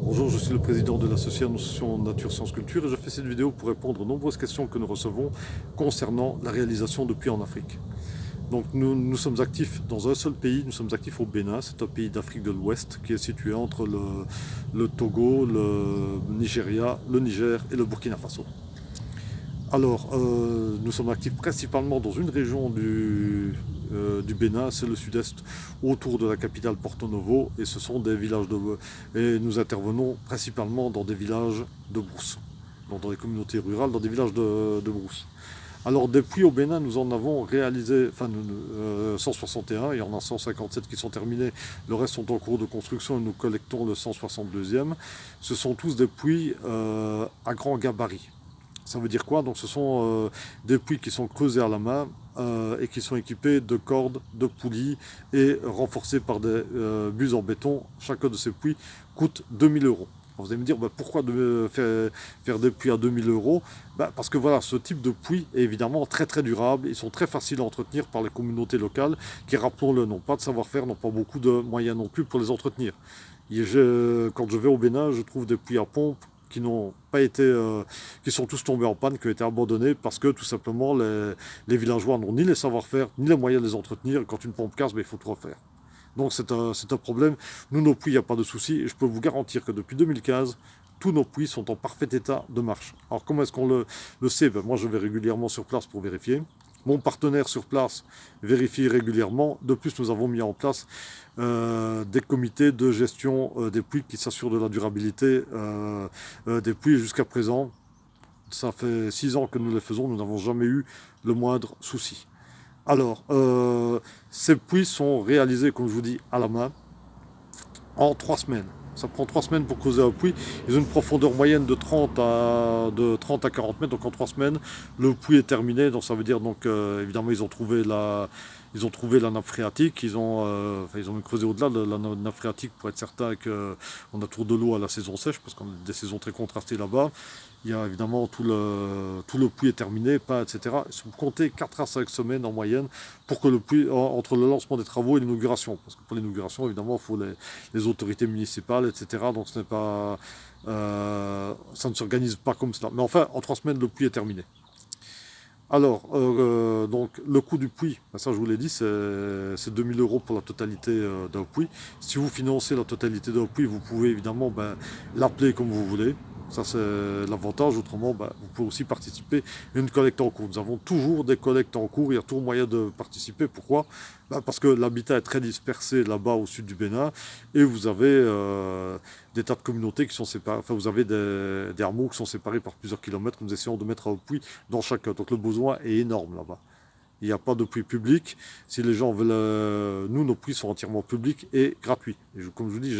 Bonjour, je suis le président de l'association Nature Sciences Culture et je fais cette vidéo pour répondre aux nombreuses questions que nous recevons concernant la réalisation de puits en Afrique. Donc nous sommes actifs dans un seul pays, nous sommes actifs au Bénin, c'est un pays d'Afrique de l'Ouest qui est situé entre le Togo, le Nigeria, le Niger et le Burkina Faso. Alors, nous sommes actifs principalement dans une région du Bénin, c'est le sud-est, autour de la capitale Porto Novo, et ce sont des villages et nous intervenons principalement dans des villages de brousse, donc dans les communautés rurales, dans des villages de brousse. Alors, des puits au Bénin, nous en avons réalisé 161, il y en a 157 qui sont terminés, le reste sont en cours de construction et nous collectons le 162e. Ce sont tous des puits à grand gabarit. Ça veut dire quoi? Donc ce sont des puits qui sont creusés à la main et qui sont équipés de cordes, de poulies et renforcés par des buses en béton. Chacun de ces puits coûte 2000 euros. Vous allez me dire pourquoi faire des puits à 2000 euros? Parce que voilà, ce type de puits est évidemment très très durable. Ils sont très faciles à entretenir par les communautés locales qui, rappelons-le, n'ont pas de savoir-faire, n'ont pas beaucoup de moyens non plus pour les entretenir. Quand je vais au Bénin, je trouve des puits à pompe qui n'ont pas été, qui sont tous tombés en panne, qui ont été abandonnés parce que tout simplement les villageois n'ont ni les savoir-faire, ni les moyens de les entretenir. Et quand une pompe casse, il faut tout refaire. Donc c'est un problème. Nous, nos puits, il n'y a pas de souci. Et je peux vous garantir que depuis 2015, tous nos puits sont en parfait état de marche. Alors comment est-ce qu'on le sait? Moi, je vais régulièrement sur place pour vérifier. Mon partenaire sur place vérifie régulièrement. De plus, nous avons mis en place des comités de gestion des puits qui s'assurent de la durabilité des puits. Jusqu'à présent, ça fait 6 ans que nous les faisons, nous n'avons jamais eu le moindre souci. Alors, ces puits sont réalisés, comme je vous dis, à la main, en 3 semaines. Ça prend 3 semaines pour creuser un puits. Ils ont une profondeur moyenne de 30 à 40 mètres. Donc en 3 semaines, le puits est terminé. Donc ça veut dire, évidemment, ils ont trouvé la nappe phréatique. Ils ont même creusé au-delà de la nappe phréatique pour être certain qu'on a toujours de l'eau à la saison sèche, parce qu'on a des saisons très contrastées là-bas. Il y a évidemment tout le puits est terminé, peint, etc. Ils sont comptés 4 à 5 semaines en moyenne pour que le puits, entre le lancement des travaux et l'inauguration. Parce que pour l'inauguration, évidemment, il faut les autorités municipales, etc. Donc ce n'est pas, ça ne s'organise pas comme cela. Mais enfin, en 3 semaines, le puits est terminé. Alors, donc le coût du puits, ça je vous l'ai dit, c'est 2000 euros pour la totalité d'un puits. Si vous financez la totalité d'un puits, vous pouvez évidemment l'appeler comme vous voulez. Ça c'est l'avantage. Autrement, vous pouvez aussi participer à une collecte en cours. Nous avons toujours des collectes en cours, il y a toujours moyen de participer. Pourquoi? Parce que l'habitat est très dispersé là-bas au sud du Bénin et vous avez des tas de communautés qui sont séparées. Enfin, vous avez des hameaux qui sont séparés par plusieurs kilomètres. Nous essayons de mettre un puits dans chacun. Donc le besoin est énorme là-bas. Il n'y a pas de puits public. Si les gens veulent, nous, nos puits sont entièrement publics et gratuits. Et comme je vous dis,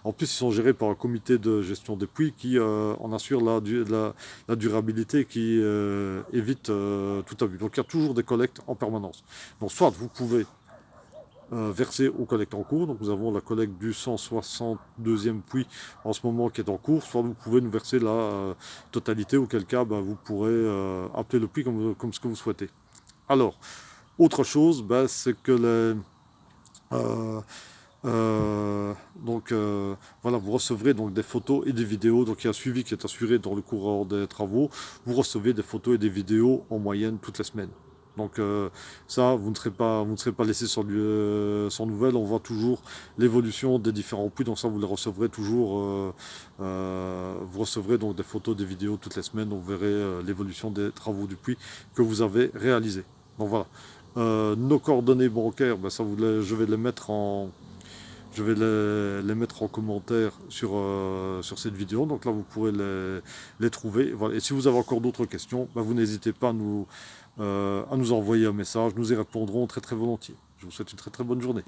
en plus, ils sont gérés par un comité de gestion des puits qui en assure la durabilité, qui évite tout abus. Donc il y a toujours des collectes en permanence. Donc soit vous pouvez verser aux collectes en cours. Donc nous avons la collecte du 162e puits en ce moment qui est en cours. Soit vous pouvez nous verser la totalité, auquel cas vous pourrez appeler le puits comme ce que vous souhaitez. Alors, autre chose, c'est que voilà, vous recevrez donc des photos et des vidéos. Donc il y a un suivi qui est assuré dans le courant des travaux. Vous recevez des photos et des vidéos en moyenne toutes les semaines. Donc ça, vous ne serez pas laissé sans nouvelles. On voit toujours l'évolution des différents puits. Donc ça, vous les recevrez toujours. Vous recevrez donc des photos, des vidéos toutes les semaines. Donc vous verrez l'évolution des travaux du puits que vous avez réalisés. Donc voilà. Nos coordonnées bancaires, je vais les mettre en commentaire sur cette vidéo. Donc là, vous pourrez les trouver. Voilà. Et si vous avez encore d'autres questions, vous n'hésitez pas à nous envoyer un message. Nous y répondrons très très volontiers. Je vous souhaite une très très bonne journée.